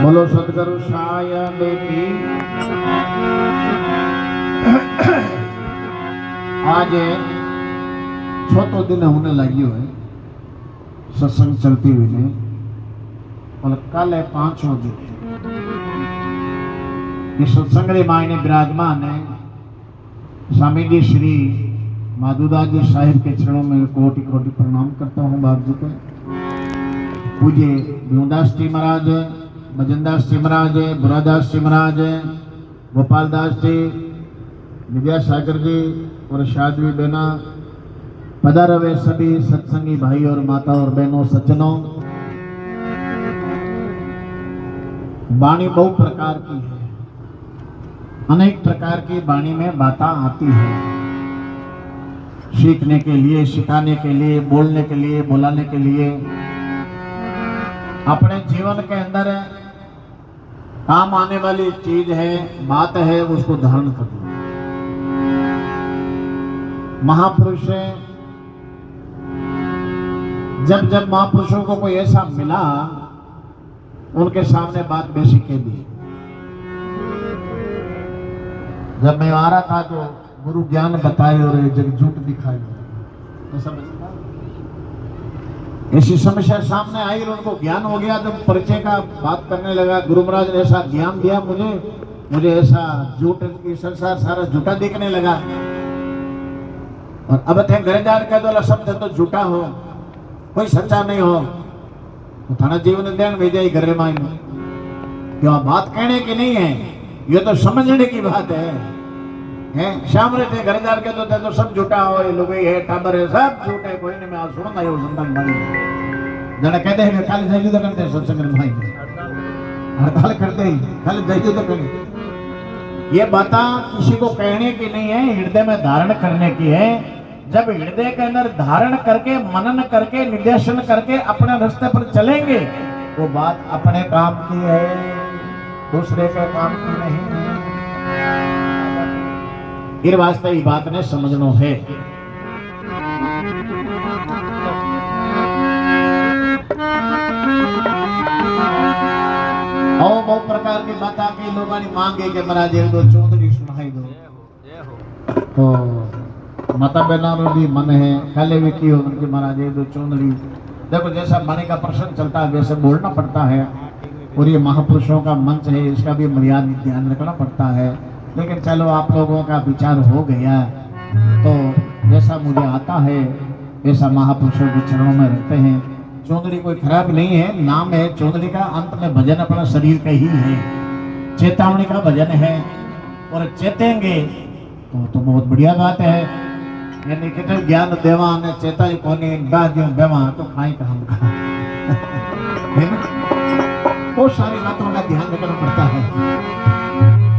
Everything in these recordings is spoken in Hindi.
बोलो सतगुरु सायद की। आज छोटो दिन होने लगी है सत्संग चलती हुई ने और कल है 5 बजे इस सत्संग रे मायने विराजमान है स्वामी जी श्री माधुदास जी साहिब के चरणों में कोटि कोटि प्रणाम करता हूँ। बाप जी को पूज्य भीमदास जी महाराज, भजनदास जी महाराज, बुरादास जी महाराज, गोपालदास जी, विद्यासागर जी और साध्वी बहना पधारे हुए सभी सत्संगी भाई और माता और बहनों सज्जनों। वाणी बहु प्रकार की है, अनेक प्रकार की वाणी में बातें आती है, सीखने के लिए, सिखाने के लिए, बोलने के लिए, बुलाने के लिए। अपने जीवन के अंदर काम आने वाली चीज है, बात है, उसको धारण कर लो। महापुरुष जब जब महापुरुषों को कोई ऐसा मिला उनके सामने बात बेसी कह दी। जब मैं आ रहा था तो गुरु ज्ञान बताए और जग झूठ दिखाए, ऐसा ऐसी समस्या सामने आई और उनको ज्ञान हो गया। जब परिचय का बात करने लगा, गुरु महाराज ने ऐसा ज्ञान दिया मुझे ऐसा झूठ की संसार सारा झूठा दिखने लगा। और अब थे घर जा कह दो शब्द तो झूठा हो, कोई सच्चा नहीं हो तो थाना जीवन देन भेजा घर में क्यों बात कहने की नहीं है, ये तो समझने की बात है। शाम रे थे घर जा के तो सब झूठा हो, ये लोग है टाबर है सब झूठ है, कोई नहीं मैं सुनूंगा ये संतान भाई जरा कहते हैं खाली जाइए तो करते हैं सत्संग भाई हड़ताल करते ही खाली जाइए तो करें। ये बात किसी को कहने की नहीं है, हृदय में धारण करने की है। जब हृदय के अंदर धारण करके मनन करके निर्देशन करके अपने रास्ते पर चलेंगे वो बात अपने काम की है, दूसरे के काम की नहीं है। इस वास्ते ये बात ने समझना है। और बहुत प्रकार की बात के लोगों ने मांगे कि महाराज दो चौधरी सुनाई दो, तो माता बहना भी मन है कल भी की उनकी महाराज दो चौधरी। देखो जैसा मणि का प्रश्न चलता है वैसे बोलना पड़ता है, और ये महापुरुषों का मंच है, इसका भी मर्यादा ध्यान रखना पड़ता है। लेकिन चलो आप लोगों का विचार हो गया तो जैसा मुझे आता है ऐसा महापुरुषों के चरणों में रहते हैं। चौधरी कोई खराब नहीं है, नाम है चौधरी का, अंत में भजन अपना शरीर का ही है, चेतावनी का भजन है। और चेतेंगे तो बहुत बढ़िया बात है। यानी कि ज्ञान देवा ने चेता ही कोनी बाजू बेवा तो खाई का हम बहुत सारी बातों का ध्यान रखना पड़ता है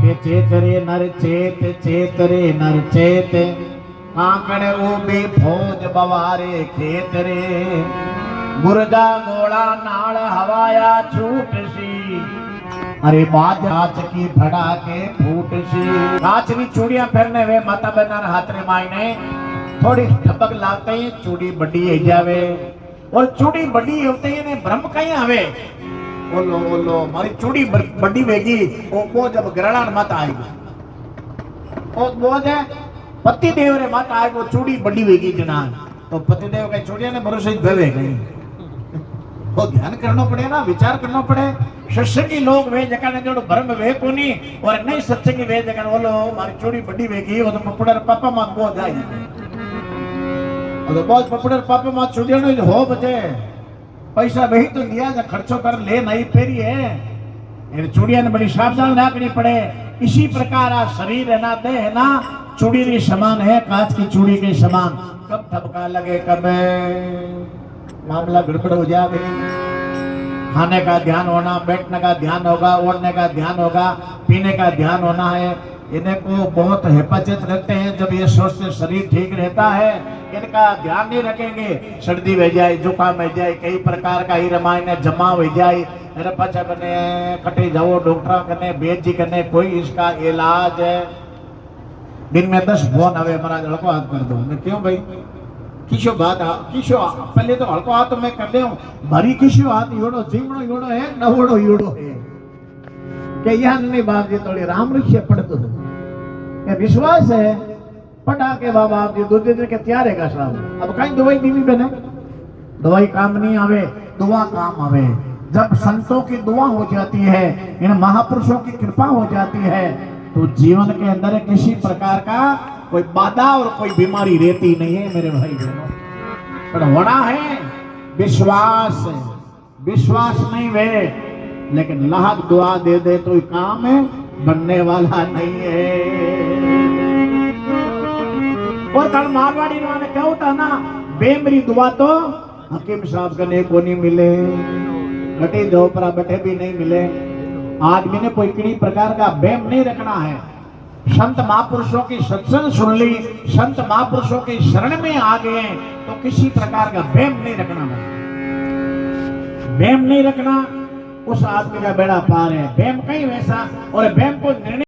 कि चेत रे नर चेत, चेत रे नर चेत, आंकड़े वो भी फौज बवारे खेत रे, गुर्दा गोला नाल हवाया छूट सी, अरे बाज कांच की फड़ा के फूट सी। कांच की चूड़ियां पहनने वे माता बहना हाथ रे मायने थोड़ी ठपक लागते ही चूड़ी बड़ी हो जावे, और चूड़ी बड़ी होते ही भ्रम कहीं आवे बोलो बोलो मारी चूड़ी बड़ी वेगी वो जब ग्रहण मत आएगी वो है पति देव रे मत आए वो चूड़ी बड़ी वेगी जना तो पति देव के चूड़िया ने भरोसे भवे गई। वो ध्यान करना पड़े ना, विचार करना पड़े। सत्संगी लोग वे जगह ने जो भ्रम वे कोनी और नहीं सत्संगी वे जगह बोलो मारी चूड़ी बड़ी वेगी वो तो पपुड़र पापा मां को जाए तो बहुत पपुड़र पापा मां चूड़िया ने हो बजे पैसा वही तो लिया जो खर्चो कर ले नहीं फेरी है, चूड़िया ने बड़ी सावधान रखनी पड़े। इसी प्रकार आ शरीर है ना, देह है ना, चूड़ी के समान है, कांच की चूड़ी के समान। कब ठपका लगे कब मामला गड़बड़ हो जाए। खाने का ध्यान होना, बैठने का ध्यान होगा, ओढ़ने का ध्यान होगा, पीने का ध्यान होना है। इन्हें को बहुत हिफाजत रखते हैं। जब ये सोचते शरीर ठीक रहता है इनका ध्यान नहीं रखेंगे, सर्दी हो जाए, जुकाम हो जाए, कई प्रकार का ही रामायण जमा हो जाए, पचा करने कटे जाओ डॉक्टर करने बेद जी करने, कोई इसका इलाज है। दिन में 10 फोन आवे महाराज हल्को हाथ कर दो, मैं क्यों भाई किशो बात किशो पहले तो हल्को हाथ मैं कर दे भारी किशो हाथ योड़ो जीवड़ो योड़ो है नवड़ो योड़ो है કે યાની બાપજી થોડી રામ ઋષિએ પડતું એ વિશ્વાસ है पटा के बाबा आप जी दूध दे के त्यारे का श्राव अब कहीं दवाई दीवी बने दवाई काम नहीं आवे दुआ काम आवे जब संतों की दुआ हो जाती है इन महापुरुषों की कृपा हो जाती है तो जीवन के अंदर किसी प्रकार का कोई बाधा और कोई बीमारी रहती नहीं है मेरे भाई बहनों पर होना है विश्वास विश्वास नहीं वे लेकिन लाख दुआ दे दे तो काम है बनने वाला नहीं है और कल मारवाड़ी ने क्या होता ना बेमरी दुआ तो हकीम साहब करने को नहीं मिले घटे झोपड़ा बैठे भी नहीं मिले आदमी ने कोई किसी प्रकार का बेम नहीं रखना है संत महापुरुषों की सत्संग सुन ली संत महापुरुषों की शरण में आ गए तो किसी प्रकार का बेम नहीं रखना है बेम नहीं रखना उस आदमी का बेड़ा पार है बेम कहीं वैसा और बेम को निर्णय